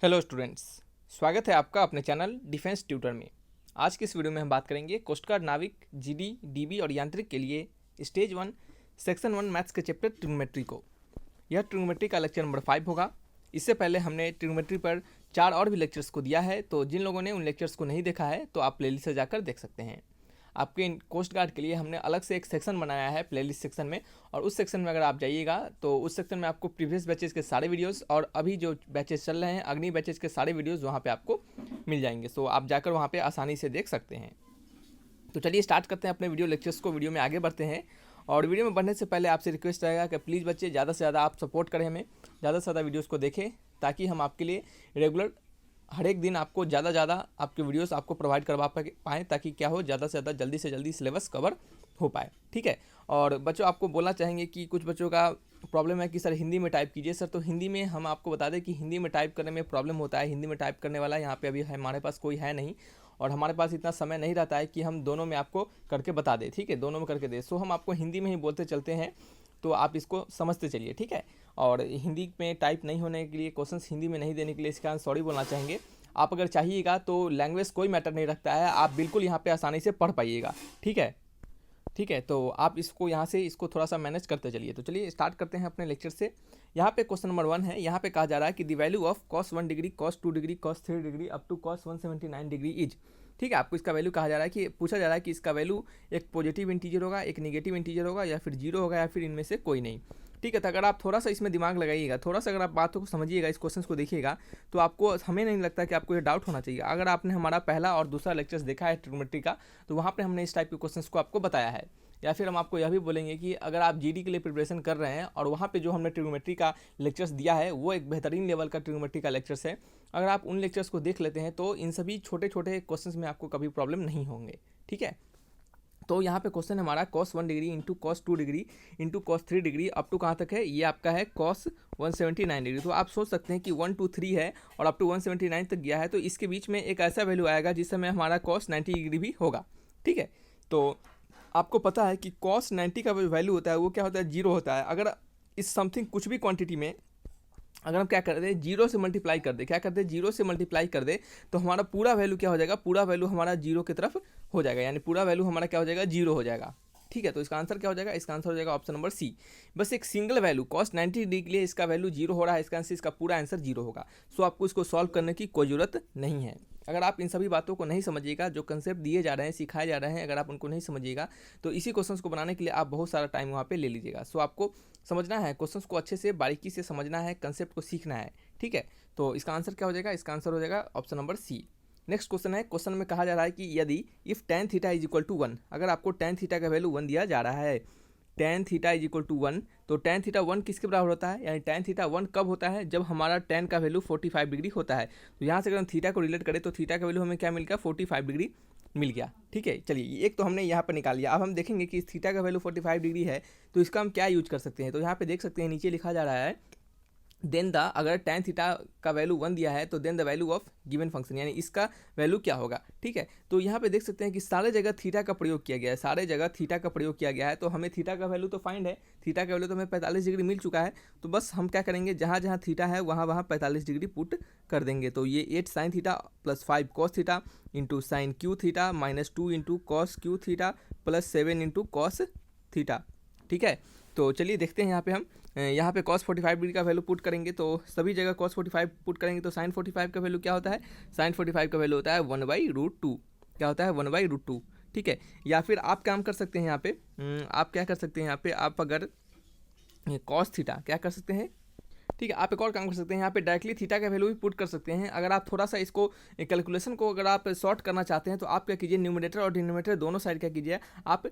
Hello students, स्वागत है आपका अपने चैनल डिफेंस ट्यूटर में। आज की इस वीडियो में हम बात करेंगे कोस्ट गार्ड नाविक जीडी डीबी और यांत्रिक के लिए स्टेज 1 सेक्शन 1 मैथ्स के चैप्टर ट्रिग्नोमेट्री को। यह ट्रिग्नोमेट्री का लेक्चर नंबर 5 होगा। इससे पहले हमने ट्रिग्नोमेट्री पर 4 और भी लेक्चर्स को दिया है, तो जिन लोगों ने उन लेक्चर्स को नहीं देखा है तो आप प्लेलिस्ट से जाकर देख सकते हैं। आपके कोस्ट गार्ड के लिए हमने अलग से एक सेक्शन बनाया है प्लेलिस्ट सेक्शन में, और उस सेक्शन में अगर आप जाइएगा तो उस सेक्शन में आपको प्रीवियस बैचेस के सारे वीडियोस और अभी जो बैचेस चल रहे हैं अग्नि बैचेस के सारे वीडियोस वहाँ पे आपको मिल जाएंगे। सो आप जाकर वहाँ पे आसानी से देख सकते हैं। तो चलिए स्टार्ट करते हैं अपने वीडियो लेक्चर्स को, वीडियो में आगे बढ़ते हैं। और वीडियो में बढ़ने से पहले आपसे रिक्वेस्ट रहेगा कि प्लीज़ बच्चे ज़्यादा से ज़्यादा आप सपोर्ट करें, हमें ज़्यादा से ज़्यादा वीडियोज़ को देखें, ताकि हम आपके लिए रेगुलर हर एक दिन आपको ज़्यादा आपके वीडियोस आपको प्रोवाइड करवा पाएँ, ताकि क्या हो, ज़्यादा से ज़्यादा जल्दी से जल्दी सिलेबस कवर हो पाए। ठीक है। और बच्चों आपको बोलना चाहेंगे कि कुछ बच्चों का प्रॉब्लम है कि सर हिंदी में टाइप कीजिए। सर तो हिंदी में हम आपको बता दें कि हिंदी में टाइप करने में प्रॉब्लम होता है। हिंदी में टाइप करने वाला यहाँ पे अभी हमारे पास कोई है नहीं, और हमारे पास इतना समय नहीं रहता है कि हम दोनों में आपको करके बता दें। ठीक है, दोनों में करके दें। सो हम आपको हिंदी में ही बोलते चलते हैं, तो आप इसको समझते चलिए। ठीक है। और हिंदी में टाइप नहीं होने के लिए, क्वेश्चंस हिंदी में नहीं देने के लिए इसका सॉरी बोलना चाहेंगे। आप अगर चाहिएगा तो लैंग्वेज कोई मैटर नहीं रखता है, आप बिल्कुल यहाँ पे आसानी से पढ़ पाइएगा। ठीक है। ठीक है, तो आप इसको यहाँ से इसको थोड़ा सा मैनेज करते चलिए। तो चलिए स्टार्ट करते हैं अपने लेक्चर से। यहाँ पे क्वेश्चन नंबर 1 है। यहाँ पे कहा जा रहा है कि the value of cos 1 degree, cos 2 degree, cos 3 degree up to cos 179 degree is. ठीक है, आपको इसका वैल्यू कहा जा रहा है कि पूछा जा रहा है कि इसका वैल्यू एक पॉजिटिव इंटीजर होगा, एक नेगेटिव इंटीजर होगा, या फिर जीरो होगा, या फिर इनमें से कोई नहीं। ठीक है, तो अगर आप थोड़ा सा इसमें दिमाग लगाइएगा, थोड़ा सा अगर आप बातों को समझिएगा, इस क्वेश्चन को देखिएगा, तो आपको हमें नहीं लगता कि आपको ये डाउट होना चाहिए। अगर आपने हमारा पहला और दूसरा लेक्चर्स देखा है ट्रिग्नोमेट्री का, तो वहाँ पर हमने इस टाइप के क्वेश्चन को आपको बताया है। या फिर हम आपको यह भी बोलेंगे कि अगर आप जीडी के लिए प्रिपरेशन कर रहे हैं और वहाँ पे जो हमने ट्रिग्नोमेट्री का लेक्चर्स दिया है वो एक बेहतरीन लेवल का ट्रिग्नोमेट्री का लेक्चर्स है, अगर आप उन लेक्चर्स को देख लेते हैं तो इन सभी छोटे छोटे क्वेश्चंस में आपको कभी प्रॉब्लम नहीं होंगे। ठीक है। तो यहाँ पे क्वेश्चन हमारा cos 1 degree into cos 2 degree into cos 3 degree up to कहाँ तक है, ये आपका है cos 179 डिग्री। तो आप सोच सकते हैं कि 1 2 3 है और अप टू 179 तक गया है, तो इसके बीच में एक ऐसा वैल्यू आएगा जिस समय हमारा cos 90 डिग्री भी होगा। ठीक है। तो आपको पता है कि cos 90 का वैल्यू होता है वो क्या होता है, जीरो होता है। अगर इस समथिंग कुछ भी क्वांटिटी में अगर हम क्या कर दें, जीरो से मल्टीप्लाई कर दे, क्या कर दे, जीरो से मल्टीप्लाई कर दे, तो हमारा पूरा वैल्यू क्या हो जाएगा, पूरा वैल्यू हमारा जीरो की तरफ हो जाएगा, यानी पूरा वैल्यू हमारा क्या हो जाएगा, जीरो हो जाएगा। ठीक है, तो इसका आंसर क्या हो जाएगा, इसका आंसर हो जाएगा ऑप्शन नंबर सी। बस एक सिंगल वैल्यू cos 90 डिग्री के लिए इसका वैल्यू जीरो हो रहा है, इसका आंसर, इसका पूरा आंसर जीरो होगा। सो आपको इसको सॉल्व करने की कोई ज़रूरत नहीं है। अगर आप इन सभी बातों को नहीं समझिएगा, जो कंसेप्ट दिए जा रहे हैं, सिखाए जा रहे हैं, अगर आप उनको नहीं समझिएगा तो इसी क्वेश्चंस को बनाने के लिए आप बहुत सारा टाइम वहाँ पे ले लीजिएगा। सो आपको समझना है, क्वेश्चंस को अच्छे से बारीकी से समझना है, कंसेप्ट को सीखना है। ठीक है, तो इसका आंसर क्या हो जाएगा, इसका आंसर हो जाएगा option number C. Next question है, क्वेश्चन में कहा जा रहा है कि यदि if tan theta is equal to 1, अगर आपको tan थीटा का वैल्यू 1 दिया जा रहा है, tan theta is equal to 1, तो tan थीटा 1 किसके बराबर होता है, यानी tan थीटा 1 कब होता है, जब हमारा tan का वैल्यू 45 डिग्री होता है। तो यहाँ से अगर हम थीटा को रिलेट करें तो थीटा का वैल्यू हमें क्या मिल गया, 45 डिग्री मिल गया। ठीक है, चलिए एक तो हमने यहाँ पर निकाल लिया। अब हम देखेंगे कि इस थीटा का वैल्यू 45 डिग्री है तो इसका हम क्या यूज कर सकते हैं। तो यहाँ पे देख सकते हैं नीचे लिखा जा रहा है देन द, अगर tan थीटा का वैल्यू 1 दिया है तो then the value of given function, यानी इसका वैल्यू क्या होगा। ठीक है, तो यहाँ पे देख सकते हैं कि सारे जगह थीटा का प्रयोग किया गया है, सारे जगह थीटा का प्रयोग किया गया है। तो हमें थीटा का वैल्यू तो फाइंड है, थीटा का वैल्यू तो हमें 45 डिग्री मिल चुका है। तो बस हम क्या करेंगे, जहाँ जहाँ थीटा है वहाँ वहाँ 45 डिग्री पुट कर देंगे। तो ये 8 sign theta plus 5 cos theta into sine Q theta minus 2 into cos Q theta plus 7 into cos theta. ठीक है, तो चलिए देखते हैं। यहाँ पे cos 45 डिग्री का वैल्यू पुट करेंगे, तो सभी जगह cos 45 पुट करेंगे तो sin 45 का वैल्यू क्या होता है, sin 45 का वैल्यू होता है 1/√2। क्या होता है, 1/√2। ठीक है, या फिर आप काम कर सकते हैं यहाँ पे, आप क्या कर सकते हैं यहाँ पे, आप अगर cos थीटा क्या कर सकते हैं, ठीक है, आप एक और काम कर सकते हैं, यहाँ पे डायरेक्टली थीटा का वैल्यू भी पुट कर सकते हैं। अगर आप थोड़ा सा इसको कैलकुलेशन को अगर आप शॉर्ट करना चाहते हैं तो आप क्या कीजिए, न्यूमरेटर और डिनोमिनेटर दोनों साइड क्या कीजिए, आप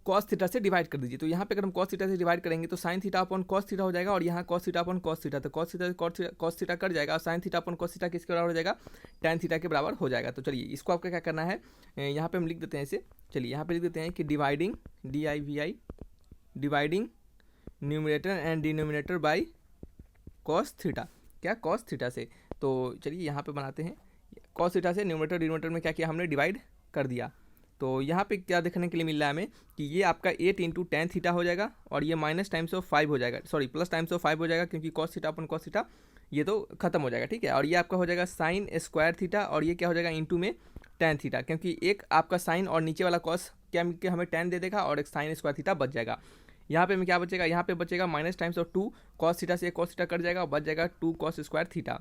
cos थीटा से डिवाइड कर दीजिए। तो यहाँ पे अगर हम cos थीटा से डिवाइड करेंगे तो sin theta upon cos theta हो जाएगा, और यहाँ cos theta upon cos theta, तो cos थीटा से cos थीटा कट जाएगा, और sin theta upon cos theta किसके बराबर हो जाएगा, tan थीटा के बराबर हो जाएगा। तो चलिए इसको आपको क्या करना है, यहाँ पे हम लिख देते हैं इसे। चलिए यहाँ पे लिख देते हैं कि dividing DIVI dividing numerator and denominator by cos theta, क्या cos थीटा से। तो चलिए यहाँ पे बनाते हैं, cos थीटा से न्यूमरेटर डिनोमिनेटर में क्या किया हमने, डिवाइड कर दिया। तो यहाँ पे क्या देखने के लिए मिल रहा है हमें कि ये आपका 8 इंटू tan थीटा हो जाएगा, और ये माइनस टाइम्स ऑफ 5 हो जाएगा, सॉरी प्लस टाइम्स ऑफ 5 हो जाएगा, क्योंकि cos थीटा अपन cos थीटा ये तो खत्म हो जाएगा, ठीक है। और ये आपका हो जाएगा साइन स्क्वायर थीटा और ये क्या हो जाएगा इंटू में टेन थीटा, क्योंकि एक आपका साइन और नीचे वाला कॉस क्या मिलकर हमें टेन दे देगा और एक साइन स्क्वायर थीटा बच जाएगा। यहाँ पे हमें क्या बचेगा, यहाँ पे बचेगा minus times of two cos theta से कॉस थीटा कट जाएगा और बच जाएगा टू कॉस स्क्वायर थीटा,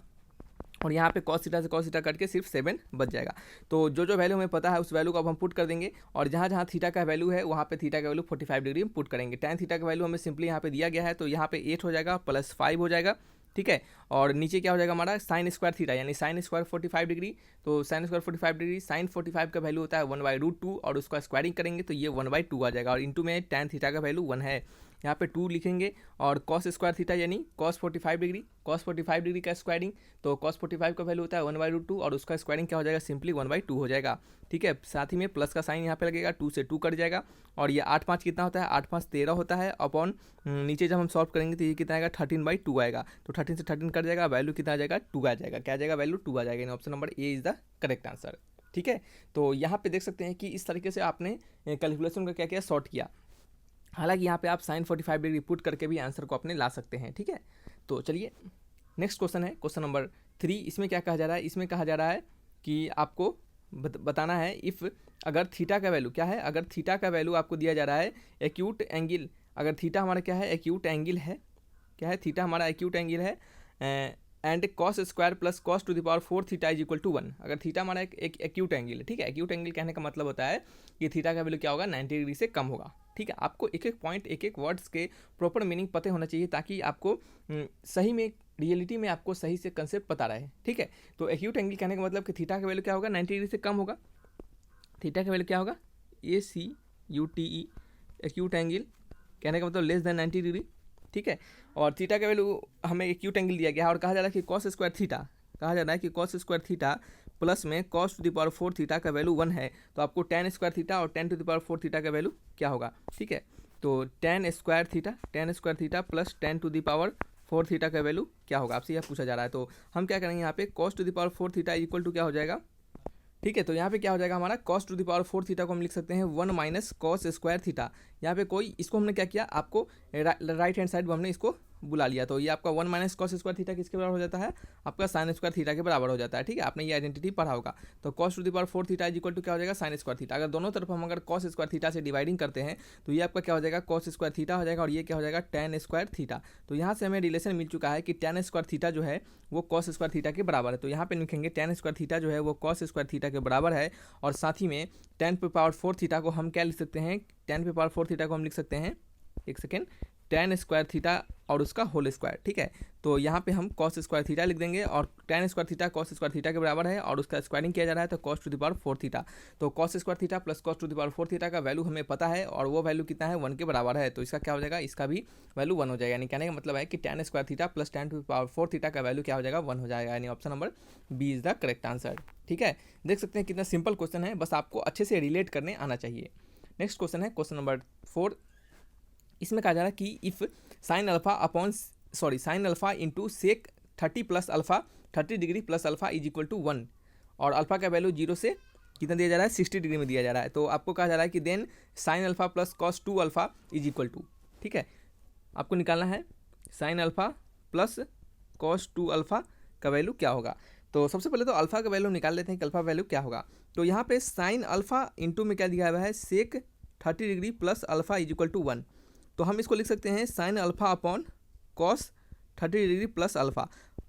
और यहाँ पे कॉस थीटा से कॉस थीटा कट के सिर्फ 7 बच जाएगा। तो जो वैल्यू हमें पता है उस वैल्यू को अब हम पुट कर देंगे और जहाँ जहाँ थीटा का वैल्यू है वहाँ पे थीटा का वैल्यू 45 डिग्री हम पुट करेंगे। टेन थीटा का वैल्यू हमें सिंपली यहाँ पे दिया गया है, तो यहाँ पे 8 हो जाएगा प्लस 5 हो जाएगा, ठीक है। और नीचे क्या हो जाएगा हमारा साइन स्क्वायर थीटा, यानी साइन स्क्वायर 45 डिग्री, तो साइन स्क्वायर 45 डिग्री, साइन 45 का वैल्यू होता है 1/√2 और उसका स्क्वायरिंग करेंगे तो ये 1/2 आ जाएगा, और इंटू में टेन थीटा का वैल्यू 1 है, यहाँ पे 2 लिखेंगे। और कॉस स्क्वायर थीटा यानी कॉस 45 डिग्री, कॉस 45 डिग्री का स्क्वायरिंग, तो कॉस 45 का वैल्यू होता है 1/√2 और उसका स्क्वायरिंग क्या हो जाएगा सिंपली 1/2 हो जाएगा, ठीक है। साथ ही में प्लस का साइन यहाँ पे लगेगा, 2 से 2 कट जाएगा और ये 8 5 कितना होता है, 8 5 13 होता है अपॉन नीचे जब हम सॉल्व करेंगे तो ये कितना आएगा 13/2 आएगा, तो 13 से 13 कट जाएगा, वैल्यू कितना आ जाएगा 2 आ जाएगा, क्या आ जाएगा वैल्यू 2 आ जाएगा, यानी option number A is the correct answer, ठीक है। तो यहाँ पे देख सकते हैं कि इस तरीके से आपने कैलकुलेशन का क्या किया सॉर्ट किया। हालांकि यहाँ पे आप साइन 45 डिग्री पुट करके भी आंसर को अपने ला सकते हैं, ठीक है। तो चलिए नेक्स्ट क्वेश्चन है क्वेश्चन नंबर 3। इसमें क्या कहा जा रहा है, इसमें कहा जा रहा है कि आपको बताना है इफ़ अगर थीटा का वैल्यू क्या है, अगर थीटा का वैल्यू आपको दिया जा रहा है एक्यूट एंगल, अगर थीटा हमारा क्या है एक्यूट एंगल है, क्या है थीटा हमारा एक्यूट एंगल है and cos square plus cos to the power 4 theta is equal to 1। अगर थीटा हमारा एक एक्यूट एंगल है, ठीक है। एक्यूट एंगल कहने का मतलब होता है कि थीटा का वैल्यू क्या होगा 90 डिग्री से कम होगा, ठीक है। आपको एक एक पॉइंट एक एक वर्ड्स के प्रॉपर मीनिंग पता होना चाहिए ताकि आपको सही में रियलिटी में आपको सही से कंसेप्ट पता रहे, ठीक है। तो एक्यूट एंगल कहने का मतलब कि थीटा का वैल्यू क्या होगा 90 डिग्री से कम होगा, थीटा का वैल्यू क्या होगा ACUTE, एक्यूट एंगल कहने का मतलब लेस देन 90 डिग्री, ठीक है। और थीटा का वैल्यू हमें एक्यूट एंगल दिया गया है और कहा जा रहा है कि कॉस स्क्वायर थीटा, कहा जा रहा है कि कॉस स्क्वायर थीटा प्लस में cos to the power 4 theta का वैल्यू 1 है, तो आपको टेन स्क्वायर थीटा और 10 टू द पावर 4 थीटा का वैल्यू क्या होगा, ठीक है। तो tan square theta plus 10 to the power 4 theta का वैल्यू क्या होगा, आपसे यह पूछा जा रहा है। तो हम क्या करेंगे यहाँ पे cos to the power 4 theta equal to क्या हो जाएगा, ठीक है। तो यहाँ पे क्या हो जाएगा हमारा cos to the power 4 theta को हम लिख सकते हैं 1 माइनस कॉस स्क्वायर थीटा। यहाँ पे कोई इसको हमने क्या किया, आपको राइट हैंड साइड में हमने इसको बुला लिया, तो ये आपका 1 माइनस कॉस स्क्वायर थीटा किसके बराबर हो जाता है, आपका साइन स्क्वायर थीटा के बराबर हो जाता है, ठीक है। आपने ये आइडेंटिटी पढ़ा होगा। तो cos to the power 4 theta is equal to क्या हो जाएगा साइन स्क्वायर थीटा। अगर दोनों तरफ हम अगर कॉस स्क्वायर थीटा से डिवाइडिंग करते हैं तो ये आपका क्या हो जाएगा कॉस स्क्वायर थीटा हो जाएगा और ये क्या हो जाएगा टेन स्क्वायर थीटा। तो यहाँ से हमें रिलेशन मिल चुका है कि टेन स्क्वायर थीटा जो है वो कॉस स्क्वायर थीटा के बराबर है। तो यहाँ पे लिखेंगे टेन स्क्वायर थीटा जो है वो कॉस स्क्वायर थीटा के बराबर है, और साथ ही में 10 पे पावर 4 थीटा को हम क्या लिख सकते हैं, 10 पे पावर 4 थीटा को हम लिख सकते हैं, एक सेकेंड, टेन स्क्वायर थीटा और उसका होल स्क्वायर, ठीक है। तो यहाँ पे हम कॉस स्क्वायर थीटा लिख देंगे और ten square theta cos square theta के बराबर है और उसका स्क्वायरिंग किया जा रहा है तो cos to the power 4 theta. तो cos square theta plus cos to the power 4 theta का वैल्यू हमें पता है और वो वैल्यू कितना है 1 के बराबर है, तो इसका क्या हो जाएगा, इसका भी वैल्यू 1 हो जाएगा। यानी कहने का मतलब है कि ten square theta plus 10 to the power 4 theta का वैल्यू क्या हो जाएगा 1 हो जाएगा, यानी option number B is the correct answer, ठीक है। देख सकते हैं कितना सिंपल क्वेश्चन है, बस आपको अच्छे से रिलेट करने आना चाहिए। नेक्स्ट क्वेश्चन है क्वेश्चन नंबर 4। इसमें कहा जा रहा है कि if sine alpha into sec 30 plus alpha 30 degree plus alpha is equal to 1, और अल्फा का वैल्यू 0 से कितना दिया जा रहा है 60 डिग्री में दिया जा रहा है। तो आपको कहा जा रहा है कि then sine alpha plus cos 2 alpha is equal to, ठीक है। आपको निकालना है sine alpha plus cos 2 alpha का वैल्यू क्या होगा। तो सबसे पहले तो अल्फा का वैल्यू निकाल लेते हैं कि अल्फा वैल्यू क्या होगा। तो यहाँ पे साइन अल्फा इंटू में क्या दिया हुआ है sec 30 degree plus alpha is equal to 1, तो हम इसको लिख सकते हैं sine alpha upon cos 30 degree plus alpha,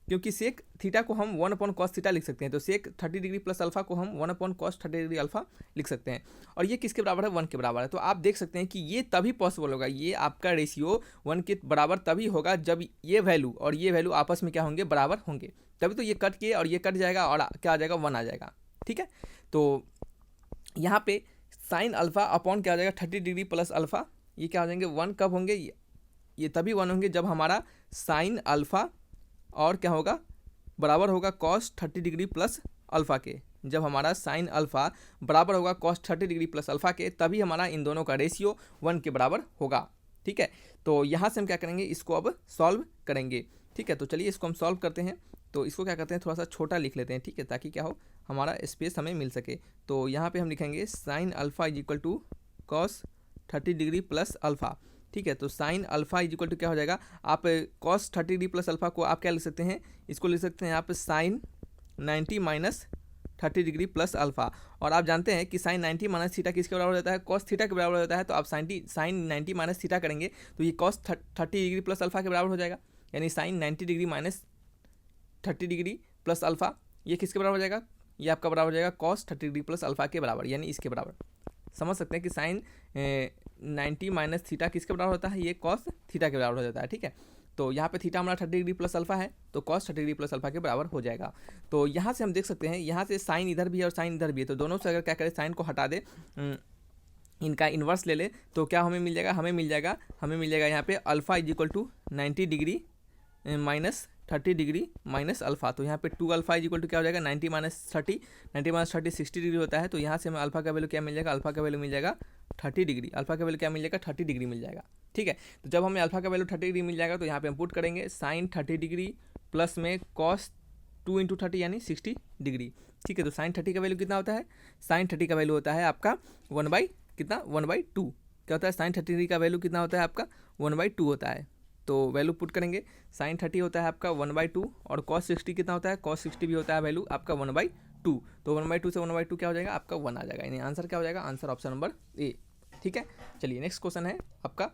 क्योंकि सेक थीटा को हम 1 अपॉन कॉस थीटा लिख सकते हैं, तो सेक 30 डिग्री प्लस अल्फा को हम 1 अपॉन कॉस 30 डिग्री अल्फा लिख सकते हैं, और ये किसके बराबर है 1 के बराबर है। तो आप देख सकते हैं कि ये तभी पॉसिबल होगा, ये आपका रेशियो 1 के बराबर तभी होगा जब ये वैल्यू और ये वैल्यू आपस में क्या होंगे बराबर होंगे, तभी तो ये कट के और ये कट जाएगा और क्या आ जाएगा 1 आ जाएगा, ठीक है। तो यहाँ पे साइन अल्फा अपॉन क्या आ जाएगा 30 डिग्री प्लस अल्फा, ये क्या हो जाएंगे 1 कब होंगे, ये तभी 1 होंगे जब हमारा साइन अल्फा और क्या होगा बराबर होगा कॉस 30 डिग्री प्लस अल्फा के। जब हमारा साइन अल्फा बराबर होगा कॉस 30 डिग्री प्लस अल्फा के, तभी हमारा इन दोनों का रेशियो 1 के बराबर होगा, ठीक है। तो यहाँ से हम क्या करेंगे, इसको अब सॉल्व करेंगे, ठीक है। तो चलिए इसको हम सॉल्व करते हैं। तो इसको क्या करते हैं थोड़ा सा छोटा लिख लेते हैं, ठीक है, ताकि क्या हो हमारा स्पेस हमें मिल सके। तो यहाँ पे हम लिखेंगे sine alpha is equal to cos 30 degree plus alpha. ठीक है। तो sine alpha is equal to क्या हो जाएगा, आप कॉस 30 डिग्री प्लस अल्फा को आप क्या लिख सकते हैं, इसको लिख सकते हैं आप sine 90 minus 30 degree plus alpha. और आप जानते हैं कि साइन 90 माइनस थीटा किसके बराबर होता है, कॉस थीटा के बराबर होता है। तो आप साइन 90 माइनस थीटा करेंगे तो ये कॉस 30 डिग्री प्लस अल्फा के बराबर हो जाएगा, यानी sine 90 degree minus 30 degree plus alpha ये किसके बराबर हो जाएगा, ये आपका बराबर हो जाएगा कॉस 30 डिग्री प्लस अल्फा के बराबर, यानी इसके बराबर। समझ सकते हैं कि साइन 90 माइनस थीटा किसके बराबर होता है, ये कॉस थीटा के बराबर हो जाता है, ठीक है। तो यहाँ पे थीटा हमारा 30 डिग्री प्लस अल्फा है, तो कॉस 30 डिग्री प्लस अल्फा के बराबर हो जाएगा। तो यहाँ से हम देख सकते हैं, यहाँ से साइन इधर भी है और साइन इधर भी है, तो दोनों से अगर क्या करें, साइन को हटा दे, इनका इन्वर्स ले ले, तो क्या हमें मिल जाएगा, हमें मिल जाएगा यहाँ पे alpha is equal to 90 degree minus 30 degree minus alpha. तो यहाँ पे 2 अल्फा इज इक्वल टू क्या हो जाएगा, 90 माइनस 30, 90 माइनस 30 60 डिग्री होता है। तो यहाँ से हमें अल्फा का वैल्यू क्या मिल जाएगा, अल्फा का वैल्यू मिल जाएगा 30 डिग्री, अल्फा का वैल्यू क्या मिल जाएगा, 30 डिग्री मिल जाएगा, ठीक है। तो जब हमें अल्फा का वैल्यू 30 डिग्री मिल जाएगा तो यहाँ पे हम पुट करेंगे साइन 30 डिग्री प्लस में कॉस 2 इंटू 30 यानी 60 डिग्री, ठीक है। तो साइन 30 का वैल्यू कितना होता है, साइन 30 का वैल्यू होता है आपका 1/2। क्या होता है, साइन 30 डिग्री का वैल्यू कितना होता है आपका 1/2 होता है। तो वैल्यू पुट करेंगे, साइन 30 होता है आपका 1/2 और कॉस 60 कितना होता है, कॉस 60 भी होता है वैल्यू आपका 1/2। तो 1/2 से 1/2 क्या हो जाएगा, आपका 1 आ जाएगा, यानी आंसर क्या हो जाएगा, आंसर ऑप्शन नंबर ए, ठीक है। चलिए नेक्स्ट क्वेश्चन है आपका,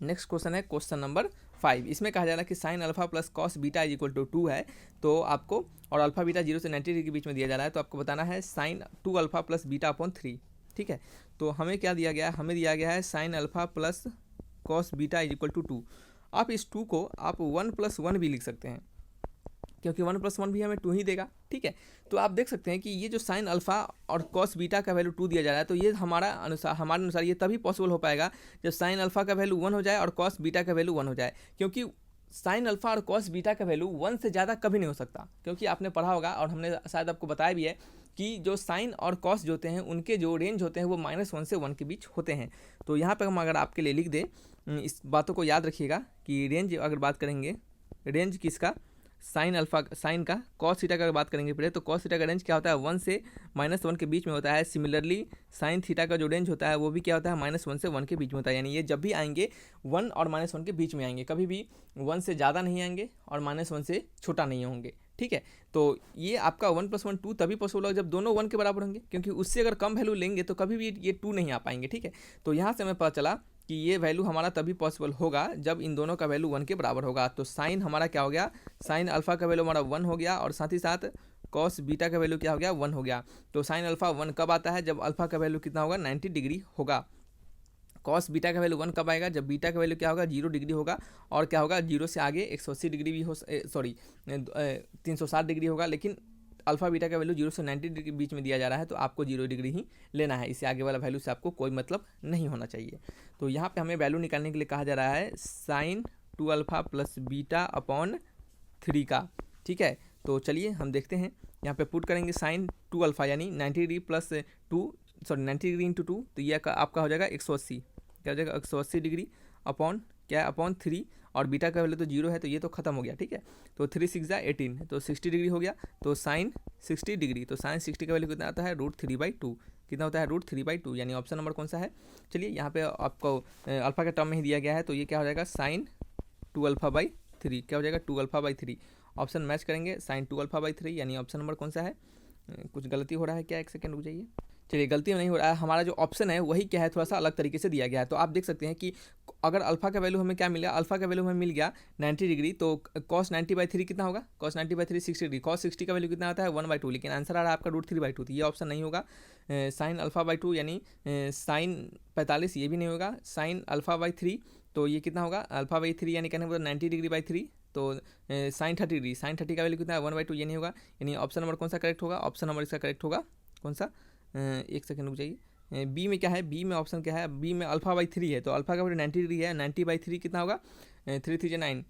नेक्स्ट क्वेश्चन है क्वेश्चन नंबर 5। इसमें कहा जा रहा है कि sine alpha plus cos beta is equal to 2 है, तो आपको, और अल्फा बीटा 0 से 90 डिग्री के बीच में दिया जा रहा है, तो आपको बताना है sine 2 alpha plus beta upon 3, ठीक है। तो हमें क्या दिया गया है, हमें दिया गया है sine alpha plus cos beta is equal to 2। आप इस 2 को आप 1 + 1 भी लिख सकते हैं, क्योंकि 1 + 1 भी हमें 2 ही देगा, ठीक है। तो आप देख सकते हैं कि ये जो साइन अल्फा और कॉस बीटा का वैल्यू 2 दिया जा रहा है, तो ये हमारे अनुसार ये तभी पॉसिबल हो पाएगा जब साइन अल्फा का वैल्यू 1 हो जाए और कॉस बीटा का वैल्यू 1 हो जाए, क्योंकि साइन अल्फा और कॉस बीटा का वैल्यू 1 से ज़्यादा कभी नहीं हो सकता, क्योंकि आपने पढ़ा होगा और हमने शायद आपको बताया भी है कि जो साइन और कॉस जो होते हैं उनके जो रेंज होते हैं वो -1 से 1 के बीच होते हैं। तो यहाँ पर हम अगर आपके लिए लिख दें, इस बातों को याद रखिएगा कि रेंज अगर बात करेंगे, रेंज किसका, साइन अल्फा, साइन का, कॉस थीटा का अगर बात करेंगे पहले, तो कॉस थीटा का रेंज क्या होता है, 1 से -1 के बीच में होता है। सिमिलरली साइन थीटा का जो रेंज होता है वो भी क्या होता है, -1 से 1 के बीच में होता है, यानी ये जब भी आएंगे 1 और -1 के बीच में आएंगे, कभी भी 1 से ज़्यादा नहीं आएंगे और -1 से छोटा नहीं होंगे, ठीक है। तो ये आपका 1 + 1 2 तभी पॉसिबल होगा जब दोनों 1 के बराबर होंगे, क्योंकि उससे अगर कम वैल्यू लेंगे तो कभी भी ये 2 नहीं आ पाएंगे, ठीक है। तो यहाँ से हमें पता चला कि ये वैल्यू हमारा तभी पॉसिबल होगा जब इन दोनों का वैल्यू 1 के बराबर होगा। तो साइन हमारा क्या हो गया, साइन अल्फा का वैल्यू हमारा 1 हो गया और साथ ही साथ कॉस बीटा का वैल्यू क्या हो गया, 1 हो गया। तो साइन अल्फा 1 कब आता है, जब अल्फा का वैल्यू कितना होगा, 90 डिग्री होगा। कॉस बीटा का वैल्यू 1 कब आएगा, जब बीटा का वैल्यू क्या होगा, 0 डिग्री होगा, और क्या होगा, 0 से आगे 180 डिग्री भी हो, 360 डिग्री होगा, लेकिन अल्फा बीटा का वैल्यू 0 से 90 डिग्री के बीच में दिया जा रहा है, तो आपको 0 डिग्री ही लेना है, इससे आगे वाला वैल्यू से आपको कोई मतलब नहीं होना चाहिए। तो यहाँ पे हमें वैल्यू निकालने के लिए कहा जा रहा है sine 2 alpha plus beta upon 3 का, ठीक है। तो चलिए हम देखते हैं, यहाँ पे पुट करेंगे साइन 2 अल्फा यानी 90 डिग्री प्लस 90 डिग्री इंटू 2, तो ये आपका हो जाएगा 180, क्या हो जाएगा 180 डिग्री अपॉन क्या, अपॉन 3, और बीटा का वैल्यू तो 0 है, तो ये तो खत्म हो गया, ठीक है। तो 3 6 18, तो 60 डिग्री हो गया, तो साइन 60 डिग्री, तो साइन 60 का वैल्यू कितना आता है, √3/2, कितना होता है, √3/2, यानी ऑप्शन नंबर कौन सा है। चलिए यहाँ पे आपको अल्फा के टर्म में ही दिया गया है, तो ये क्या हो जाएगा, साइन 2 अल्फा/3, क्या हो जाएगा 2 अल्फा/3, ऑप्शन मैच करेंगे, साइन 2 अल्फा/3, यानी ऑप्शन नंबर कौन सा है। कुछ गलती हो रहा है क्या, एक सेकेंड रुक जाइए। चलिए गलती नहीं हो रहा है, हमारा जो ऑप्शन है वही क्या है, थोड़ा सा अलग तरीके से दिया गया है। तो आप देख सकते हैं कि अगर अल्फा का वैल्यू हमें क्या मिल गया, अल्फा का वैल्यू हमें मिल गया 90 डिग्री, तो कॉस 90/3 कितना होगा, कॉस 90/3 60 डिग्री, कॉस 60 का वैल्यू कितना आता है 1/2, लेकिन आंसर आ रहा है आपका √3/2, तो ये ऑप्शन नहीं होगा। साइन अल्फा/2 यानी साइन 45, ये भी नहीं होगा। साइन अल्फा/3, तो ये कितना होगा, अल्फा/3 यानी कहने का 90 डिग्री/3, तो साइन 30 डिग्री, साइन 30 का वैल्यू कितना है 1/2, ये नहीं होगा, यानी ऑप्शन नंबर कौन सा करेक्ट होगा, ऑप्शन नंबर इसका करेक्ट होगा कौन सा, एक सेकंड रुक जाइए। बी में क्या है, बी में ऑप्शन क्या है, बी में अल्फा/3 है, तो अल्फा का वैल्यू 90 डिग्री है, 90/3 कितना होगा, 3 3 9,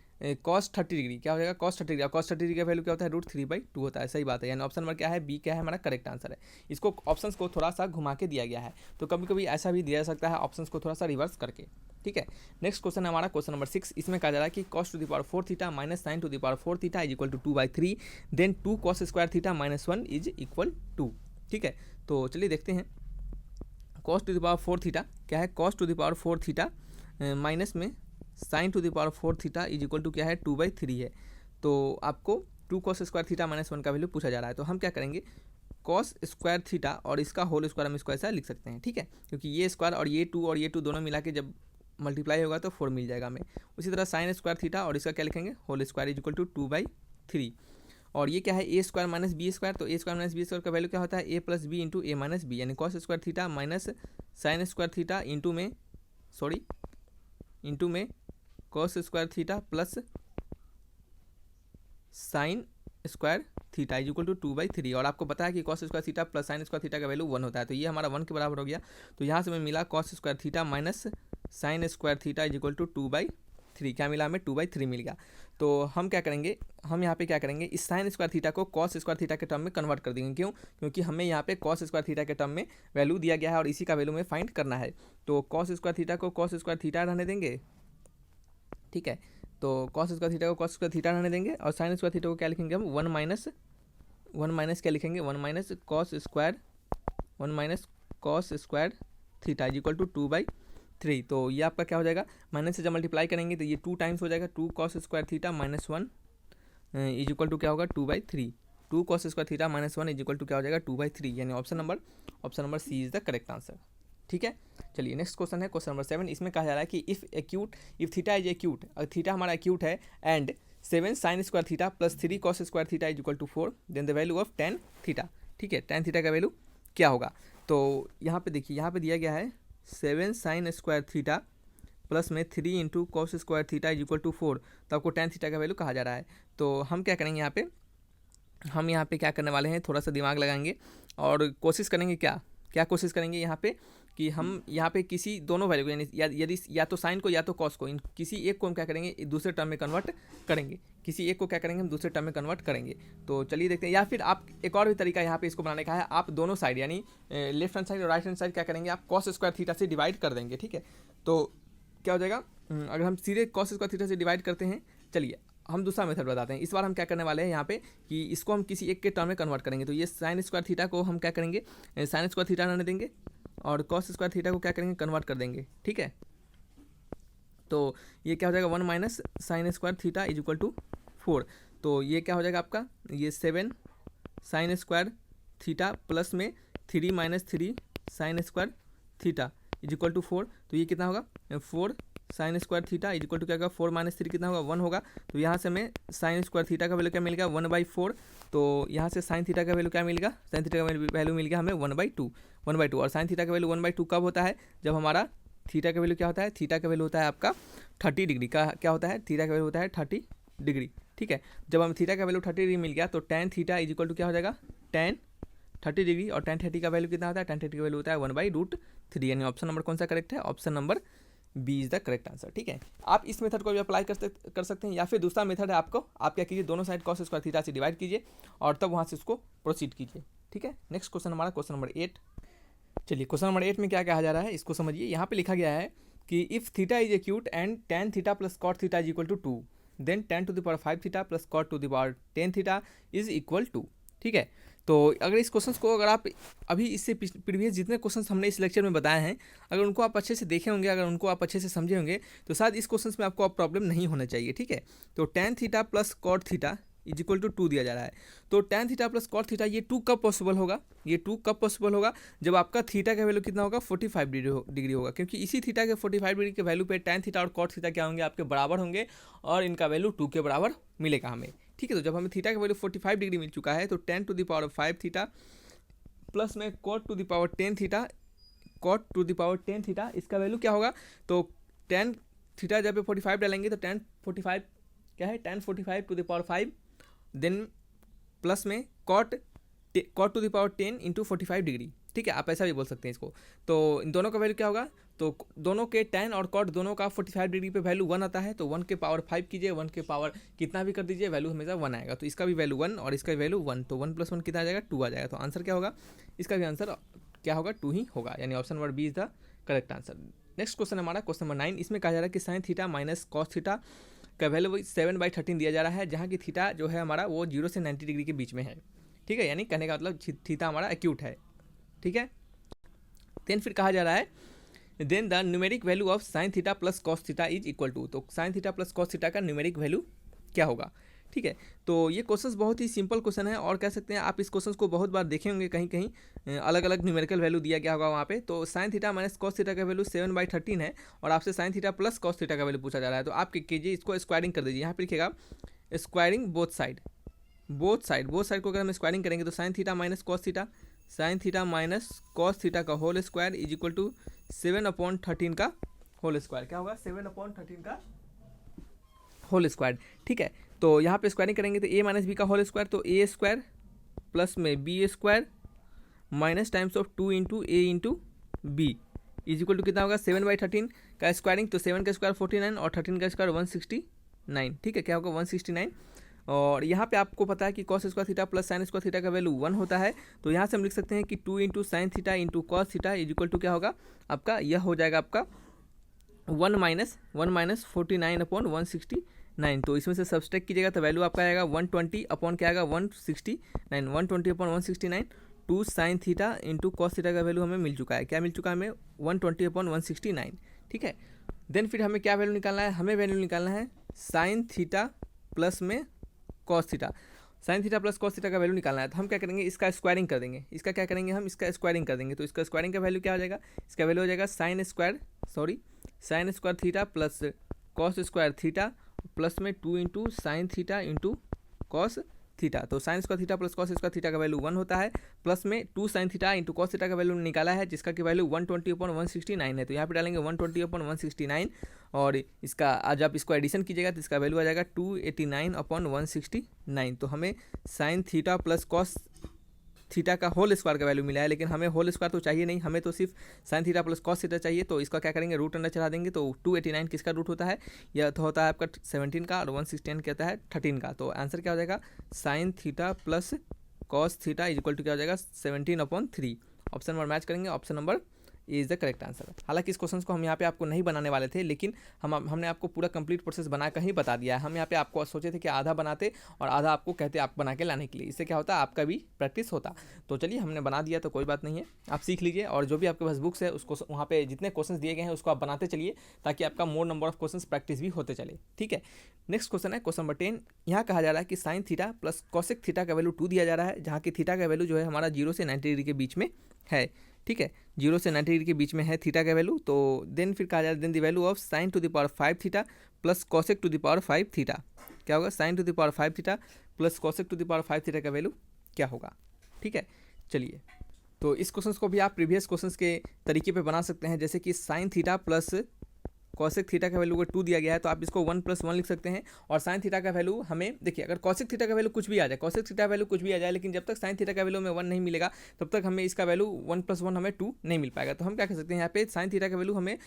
कॉस 30 डिग्री, क्या हो जाएगा कॉस 30 डिग्री, और कॉस 30 डिग्री का वैल्यू क्या होता है √3/2 होता है, सही बात है, यानी ऑप्शन नंबर क्या है, बी क्या है हमारा करेक्ट आंसर है। इसको ऑप्शंस को थोड़ा सा घुमा के दिया गया है, तो कभी कभी ऐसा भी दिया जा सकता है ऑप्शंस को थोड़ा सा रिवर्स करके, ठीक है। नेक्स्ट क्वेश्चन है हमारा क्वेश्चन नंबर 6। इसमें कहा जा रहा है कि cos to the power 4 theta minus sine to the power 4 theta is equal to 2/3, then 2 cos square theta -1 is equal to, ठीक है। तो चलिए देखते हैं cos to the power 4 theta क्या है, cos to the power 4 theta minus में sine to the power 4 theta is equal to क्या है 2/3 है। तो आपको 2 cos स्क्वायर थीटा माइनस 1 का वैल्यू पूछा जा रहा है। तो हम क्या करेंगे कॉस स्क्वायर थीटा और इसका होल स्क्वायर हम इसको ऐसा लिख सकते हैं, ठीक है, क्योंकि ये स्क्वायर और ये 2 दोनों मिला के जब मल्टीप्लाई होगा तो 4 मिल जाएगा हमें। उसी तरह साइन स्क्वायर थीटा और इसका क्या लिखेंगे whole square is equal to 2/3। और ये क्या है A square minus B square, तो A square minus B square का वैल्यू क्या होता है A plus B into A minus B, यानी cos square theta minus sine square theta into में cos square theta plus sine square theta is equal to 2/3। और आपको पता है कि cos square theta plus sine square theta का value 1 होता है, तो ये हमारा 1 के बराबर हो गया। तो यहाँ से हमें मिला cos square theta minus sine square theta is equal to 2/3। क्या मिला हमें 2/3 मिल गया। तो हम क्या करेंगे, हम यहाँ पे क्या करेंगे इस साइन स्क्वायर थीटा को कॉस स्क्वायर थीटा के टर्म में कन्वर्ट कर देंगे। क्यों? क्योंकि हमें यहाँ पे कॉस स्क्वायर थीटा के टर्म में वैल्यू दिया गया है और इसी का वैल्यू में फाइंड करना है। तो कॉस स्क्वायर थीटा को कॉस स्क्वायर थीटा रहने देंगे, ठीक है, तो कॉस स्क्वायर थीटा को कॉस स्क्वायर थीटा रहने देंगे और साइन स्क्वायर थीटा को क्या लिखेंगे हम 1 माइनस क्या लिखेंगे 1 minus cos square theta is equal to 2/3। तो ये आपका क्या हो जाएगा माइनस से जब मल्टीप्लाई करेंगे तो ये 2 टाइम्स हो जाएगा 2 cos square theta minus 1 is equal to क्या होगा 2/3। 2 cos square theta minus 1 is equal to क्या हो जाएगा 2/3, यानी option number C is the correct answer. ठीक है, चलिए नेक्स्ट क्वेश्चन है क्वेश्चन नंबर 7। इसमें कहा जा रहा है कि इफ थीटा इज एक्यूट, अगर थीटा हमारा एक्यूट है and 7 sine square theta plus 3 cos square theta is equal to 4, then the value of tan theta. ठीक है, tan थीटा का वैल्यू क्या होगा? तो यहाँ पे देखिए, यहाँ पे दिया गया है 7 साइन स्क्वायर थीटा प्लस में 3 into cos square theta is equal to 4, तो आपको tan थीटा का वैल्यू कहा जा रहा है। तो हम क्या करेंगे यहाँ पे, हम यहाँ पे क्या करने वाले हैं, थोड़ा सा दिमाग लगाएंगे और कोशिश करेंगे क्या कोशिश करेंगे यहाँ पे कि हम यहाँ पे किसी दोनों वैल्यू यानी यदि या तो साइन को या तो कॉस को, इन किसी एक को हम क्या करेंगे दूसरे टर्म में कन्वर्ट करेंगे, किसी एक को क्या करेंगे हम दूसरे टर्म में कन्वर्ट करेंगे। तो चलिए देखते हैं, या फिर आप एक और भी तरीका यहाँ पे इसको बनाने का है, आप दोनों साइड यानी लेफ्ट हैंड साइड और राइट हैंड साइड क्या करेंगे, आप कॉस स्क्वायर थीटा से डिवाइड कर देंगे। ठीक है, तो क्या हो जाएगा, अगर हम सीधे कॉस स्क्वायर थीटा से डिवाइड करते हैं, चलिए हम दूसरा मेथड बताते हैं। इस बार हम क्या करने वाले हैं यहाँ पे कि इसको हम किसी एक के टर्म में कन्वर्ट करेंगे। तो ये साइन स्क्वायर थीटा को हम क्या करेंगे साइन स्क्वायर थीटा रहने देंगे और कॉस स्क्वायर थीटा को क्या करेंगे कन्वर्ट कर देंगे। ठीक है, तो ये क्या हो जाएगा 1 minus sine square theta is equal to 4। तो ये क्या हो जाएगा आपका, ये 7 साइन स्क्वायर थीटा प्लस में 3 minus 3 sine square theta is equal to 4। तो ये कितना होगा 4 sine square theta is equal to क्या होगा 4 माइनस 3 कितना होगा 1 होगा। तो यहाँ से हमें साइन स्क्वायर थीटा का वैल्यू क्या मिलेगा 1/4। तो यहाँ से साइन थीटा का वैल्यू क्या मिलेगा, साइन थीटा का वैल्यू मिल गया हमें 1/2। और साइन थीटा का वैल्यू 1/2 कब होता है, जब हमारा थीटा का वैल्यू क्या होता है, थीटा का वैल्यू होता है आपका 30 डिग्री का, क्या होता है थीटा का वैल्यू होता है 30 डिग्री। ठीक है, जब हमें थीटा का वैल्यू 30 डिग्री मिल गया तो tan theta is equal to क्या हो जाएगा tan 30 डिग्री, और tan 30 का वैल्यू कितना होता है, tan 30 का वैल्यू होता है 1/√3, यानी ऑप्शन नंबर कौन सा करेक्ट है, option number B is the correct answer. ठीक है, आप इस मेथड को भी अप्लाई कर सकते हैं, या फिर दूसरा मेथड है आपको, आप क्या कीजिए दोनों साइड कॉस स्क्वायर थीटा से डिवाइड कीजिए और तब वहाँ से उसको प्रोसीड कीजिए। ठीक है, नेक्स्ट क्वेश्चन हमारा क्वेश्चन नंबर 8। चलिए क्वेश्चन नंबर 8 में क्या कहा जा रहा है इसको समझिए। यहाँ पे लिखा गया है कि if theta is acute and tan theta plus cot theta is equal to 2, then tan to the power 5 theta plus cot to the power 10 theta is equal to. ठीक है, तो अगर इस क्वेश्चन को अगर आप अभी इससे प्रीवियस जितने क्वेश्चन हमने इस लेक्चर में बताए हैं, अगर उनको आप अच्छे से देखे होंगे, अगर उनको आप अच्छे से समझे होंगे, तो शायद इस क्वेश्चन में आपको अब प्रॉब्लम नहीं होना चाहिए। ठीक है, तो tan theta plus cot theta is equal to 2 दिया जा रहा है। तो tan theta plus cot theta ये 2 कब पॉसिबल होगा, ये 2 कब पॉसिबल होगा, जब आपका थीटा का वैल्यू कितना होगा 45 डिग्री होगा, क्योंकि इसी थीटा के 45 डिग्री के वैल्यू पे tan थीटा और कॉट थीटा क्या होंगे आपके बराबर होंगे और इनका वैल्यू 2 के बराबर मिलेगा हमें। ठीक है, तो जब हमें थीटा का वैल्यू 45 डिग्री मिल चुका है तो tan to the power 5 theta plus में cot to the power 10 theta, cot to the power 10 theta, इसका वैल्यू क्या होगा, तो tan थीटा जब 45 डालेंगे तो tan 45 क्या है tan 45 to the power 5, then plus में cot to the power 10 into 45 degree. ठीक है, आप ऐसा भी बोल सकते हैं इसको। तो इन दोनों का वैल्यू क्या होगा, तो दोनों के tan और cot दोनों का 45 डिग्री पे वैल्यू 1 आता है, तो 1 के पावर 5 कीजिए, 1 के पावर कितना भी कर दीजिए, वैल्यू हमेशा 1 आएगा। तो इसका भी वैल्यू 1 और इसका वैल्यू 1, तो 1 + 1 कितना आ जाएगा 2 आ जाएगा। तो आंसर क्या होगा, इसका भी आंसर क्या होगा 2 ही होगा, यानी option number B is the correct answer. Next question हमारा क्वेश्चन नंबर 9। इसमें कहा जा रहा है कि sine theta minus cos theta का वैल्यू 7/13 दिया जा रहा है, जहाँ की थीटा जो है हमारा वो 0 से 90 डिग्री के बीच में है। ठीक है, यानी कहने का मतलब थीटा हमारा एक्यूट है। ठीक है, देन फिर कहा जा रहा है then the numeric value of sine theta plus cos theta is equal to, तो sine theta plus cos theta का न्यूमेरिक वैल्यू क्या होगा। ठीक है, तो ये क्वेश्चन बहुत ही सिंपल क्वेश्चन है और कह सकते हैं आप इस क्वेश्चन को बहुत बार देखे होंगे, कहीं कहीं अलग अलग न्यूमेरिकल वैल्यू दिया गया होगा वहाँ पे। तो sine theta minus cos theta का वैल्यू 7/13 है और आपसे sign theta plus cos theta का वैल्यू पूछा जा रहा है। तो आप कीजिए इसको स्क्वायरिंग कर दीजिए, यहाँ पे लिखेगा स्क्वायरिंग बोथ साइड को अगर हम स्क्वायरिंग करेंगे तो sine theta minus cos theta का whole square is equal to 7/13 का होल स्क्वायर, क्या होगा 7/13 का होल स्क्वायर। ठीक है, तो यहाँ पे स्क्वायरिंग करेंगे तो a माइनस बी का होल स्क्वायर, तो a स्क्वायर प्लस में b square minus times of 2 into A into B is equal to कितना होगा 7/13 का स्क्वायरिंग, तो 7 का स्क्वायर 49 और 13 का स्क्वायर 169। ठीक है, क्या होगा 169। और यहाँ पे आपको पता है कि cos square theta plus sine square theta का वैल्यू 1 होता है, तो यहाँ से हम लिख सकते हैं कि 2 into sine theta into cos theta is equal to क्या होगा आपका, यह हो जाएगा आपका 1 माइनस 49/169। तो इसमें से सब्सट्रैक्ट कीजिएगा तो वैल्यू आपका आएगा 120 अपॉन क्या आएगा 169, 120/169। 2 sine theta into cos theta का वैल्यू हमें मिल चुका है, क्या मिल चुका है हमें 120/169। ठीक है, देन फिर हमें क्या वैल्यू निकालना है, हमें वैल्यू निकालना है साइन थीटा प्लस में cos theta. Sign theta plus cos theta का वैल्यू निकालना है, तो हम क्या करेंगे इसका स्क्वायरिंग कर देंगे, इसका क्या करेंगे हम इसका स्क्वायरिंग कर देंगे। तो इसका स्क्वायरिंग का वैल्यू क्या हो जाएगा, इसका वैल्यू हो जाएगा sine square theta plus cos square theta plus में 2 into sine theta into cos theta. तो sine square theta plus cos square theta का वैल्यू 1 होता है, प्लस में 2 sine theta into cos theta का वैल्यू निकाला है जिसका की वैल्यू 120/169 है। तो यहाँ पे डालेंगे 120/169 और इसका आज आप इसको एडिशन कीजिएगा तो इसका वैल्यू आ जाएगा 289/169। तो हमें sign theta plus cos theta का होल स्क्वायर का वैल्यू मिला है, लेकिन हमें होल स्क्वायर तो चाहिए नहीं, हमें तो सिर्फ sign theta plus cos theta चाहिए। तो इसका क्या करेंगे रूट अंडर चढ़ा देंगे, तो 289 किसका रूट होता है, यह तो होता है आपका 17 का और 169 कहता है 13 का। तो आंसर क्या हो जाएगा sine theta plus cos theta is equal to क्या हो जाएगा 17/3। ऑप्शन नंबर मैच करेंगे, option number is the correct answer. हालांकि इस क्वेश्चन को हम यहाँ पे आपको नहीं बनाने वाले थे, लेकिन हमने आपको पूरा कंप्लीट प्रोसेस बना कर ही बता दिया है। हम यहाँ पे आपको सोचे थे कि आधा बनाते और आधा आपको कहते आप बना के लाने के लिए, इससे क्या होता आपका भी प्रैक्टिस होता। तो चलिए हमने बना दिया तो कोई बात नहीं है, आप सीख लीजिए और जो भी आपके पास बुक्स है उसको वहाँ पे जितने क्वेश्चन दिए गए हैं उसको आप बनाते चलिए ताकि आपका मोर नंबर ऑफ क्वेश्चन प्रैक्टिस भी होते चले। ठीक है, नेक्स्ट क्वेश्चन है क्वेश्चन नंबर 10। यहाँ कहा जा रहा है कि sine theta plus cosec theta का वैल्यू 2 दिया जा रहा है, जहाँ की थीटा का वैल्यू जो है हमारा 0 से 90 डिग्री के बीच में है। ठीक है, 0 से 90 डिग्री के बीच में है थीटा का वैल्यू। तो देन फिर कहा जा रहा है then the value of sine to the power 5 theta plus cosec to the power 5 theta, क्या होगा sine to the power 5 theta plus cosec to the power 5 theta का वैल्यू क्या होगा। ठीक है, चलिए तो इस क्वेश्चन को भी आप प्रीवियस क्वेश्चन के तरीके पे बना सकते हैं, जैसे कि sine theta plus cosec theta का वैल्यू अगर 2 दिया गया है तो आप इसको 1+1 लिख सकते हैं। और साइन थीटा का वैल्यू हमें देखिए, अगर कॉसेक थीटा का वैल्यू कुछ भी आ जाए, कॉसेक थीटा वैल्यू कुछ भी आ जाए, लेकिन जब तक साइन थीटा का वैल्यू हमें 1 नहीं मिलेगा तब तक हमें इसका वैल्यू 1+1 हमें 2 नहीं मिल पाएगा। तो हम क्या कर सकते हैं यहाँ पे साइन थीटा का वैल्यू हमें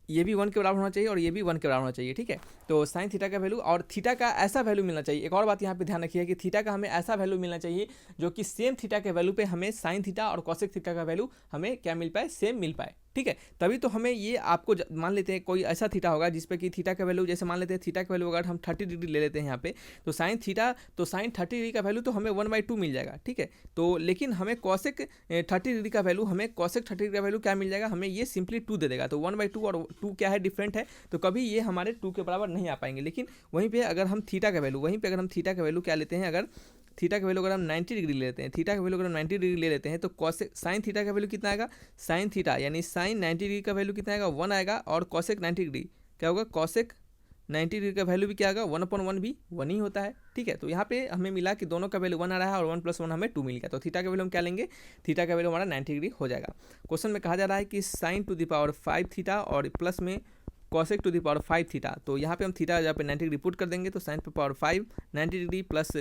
ये भी 1 के बराबर होना चाहिए और ये भी 1 के बराबर होना चाहिए। ठीक है, तो साइन थीटा का वैल्यू और थीटा का ऐसा वैल्यू मिलना चाहिए। एक और बात यहाँ पे ध्यान रखिए कि थीटा का हमें ऐसा वैल्यू मिलना चाहिए जो कि सेम थीटा के वैल्यू पे हमें साइन थीटा और कॉसेक थीटा का वैल्यू हमें क्या मिल पाए, सेम मिल पाए। ठीक है, तभी तो हमें ये आपको मान लेते हैं कोई ऐसा थीटा होगा जिस पे कि थीटा का वैल्यू, जैसे मान लेते हैं थीटा का वैल्यू अगर हम 30 डिग्री ले लेते हैं यहाँ पे, तो साइन 30 डिग्री का वैल्यू तो हमें 1/2 मिल जाएगा। ठीक है, तो लेकिन हमें कॉसेक 30 डिग्री का वैल्यू, हमें कॉसेक 30 डिग्री का वैल्यू क्या मिल जाएगा, हमें ये सिंपली 2 दे देगा। तो 1/2 और 2 क्या है, डिफरेंट है, तो कभी ये हमारे 2 के बराबर नहीं आ पाएंगे। लेकिन वहीं पे अगर हम थीटा का वैल्यू क्या लेते हैं, अगर थीटा का वैल्यू अगर हम 90 डिग्री ले लेते हैं, थीटा का वैल्यू अगर हम 90 डिग्री ले लेते हैं तो कॉसेक साइन थीटा का वैल्यू कितना आएगा, साइन थीटा यानी साइन 90 डिग्री का वैल्यू कितना आएगा 1 आएगा, और कॉसेक 90 डिग्री क्या होगा, कॉसेक 90 डिग्री का वैल्यू भी क्या आएगा 1/1 भी 1 ही होता है। ठीक है, तो यहाँ पे हमें मिला कि दोनों का वैल्यू 1 आ रहा है और 1+1 हमें 2 मिल गया। तो थीटा का वैल्यू हम क्या लेंगे, थीटा का वैल्यू हमारा 90 डिग्री हो जाएगा। क्वेश्चन में कहा जा रहा है कि sine to the power 5 theta और प्लस में cosec to the power 5 theta. तो यहाँ पे हम थीटा जहाँ पे 90 डिग्री पुट कर देंगे, तो साइन पे पावर 5 90 डिग्री प्लस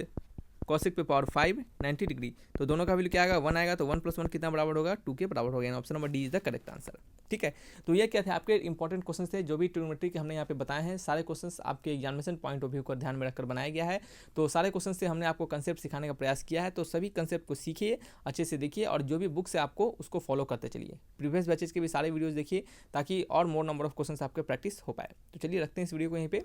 कॉसेक पे पावर 5 90 डिग्री, तो दोनों का वैल्यू क्या आएगा 1 आएगा, तो 1+1 कितना बराबर होगा 2 के बराबर हो गया। Option number D is the correct answer. ठीक है, तो ये क्या थे आपके इंपॉर्टेंट क्वेश्चन थे जो भी ट्रिग्नोमेट्री के हमने यहाँ पे बताए हैं। सारे क्वेश्चंस आपके एग्जामिनेशन पॉइंट ऑफ व्यू को ध्यान में रखकर बनाया गया है। तो सारे क्वेश्चन से हमने आपको कंसेप्ट सिखाने का प्रयास किया है, तो सभी कंसेप्ट को सीखिए, अच्छे से देखिए और जो भी बुक से आपको उसको फॉलो करते चलिए। प्रीवियस बैचेज के भी सारे वीडियोज़ देखिए ताकि और मोर नंबर ऑफ क्वेश्चन आपके प्रैक्टिस हो पाए। तो चलिए रखते हैं इस वीडियो को यहीं पे,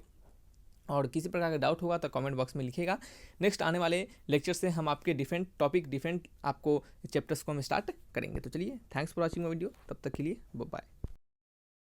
और किसी प्रकार का डाउट होगा तो कमेंट बॉक्स में लिखिएगा। नेक्स्ट आने वाले लेक्चर से हम आपके डिफरेंट आपको चैप्टर्स को हम स्टार्ट करेंगे। तो चलिए, thanks for watching my video, तब तक के लिए बाय।